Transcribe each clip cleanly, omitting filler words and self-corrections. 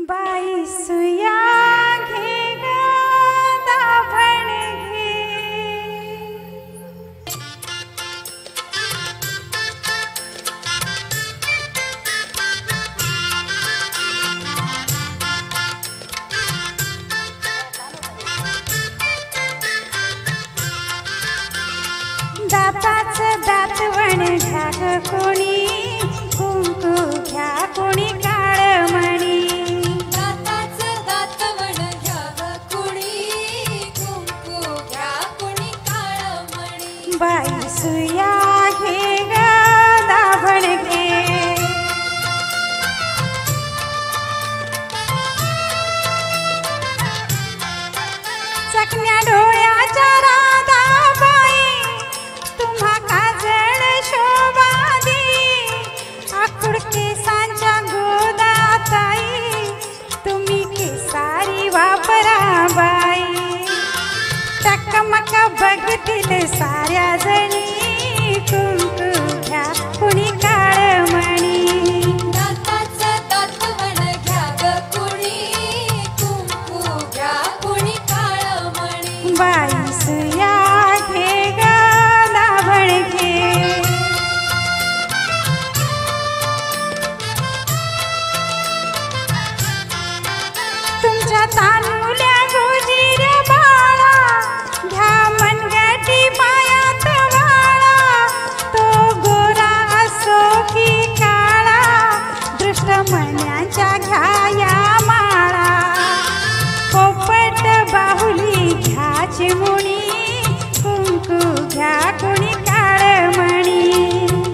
बाई सुया घे ग दाभण घे, दाताचं दातवण घ्या ग कोणी, कुंकू घ्या कोणी काळमणी. दाताचं दातवण घ्या ग कोणी, कुंकू घ्या कोणी काळमणी. बाई सुया घे ग दाभण घे, चकण्या डोळ्याच्या राधा बाई, तुम्हा काजळ शोभा दे. आखूड केसांच्या गोदाताई, तुम्ही केसारी वापरा बाई. टकमक बघतील साऱ्या जणी, कुंकू घ्या कुणी काळमणी. दाताचं दातवण घ्या ग कोणी, कुंकू घ्या कोणी काळमणी. बाई सुया घे ग दाभण घे, तुमच्या तानुल्या गोजीर बाळा, घ्या मनगटी पायात वाळा. तो गोरा असो की काळा, दृष्ट मण्यांच्या घ्या या माळा. पोपट बाहुली घ्या चिमुणी, कुंकू घ्या कुणी काळमणी.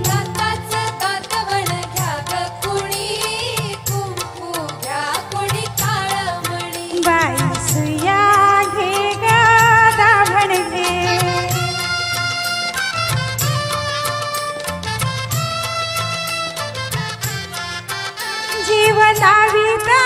दाताचं दातवण घ्या ग कोणी, कुंकू घ्या कोणी काळमणी. बाई सुया घे ग दाभण घे, जीव लाविता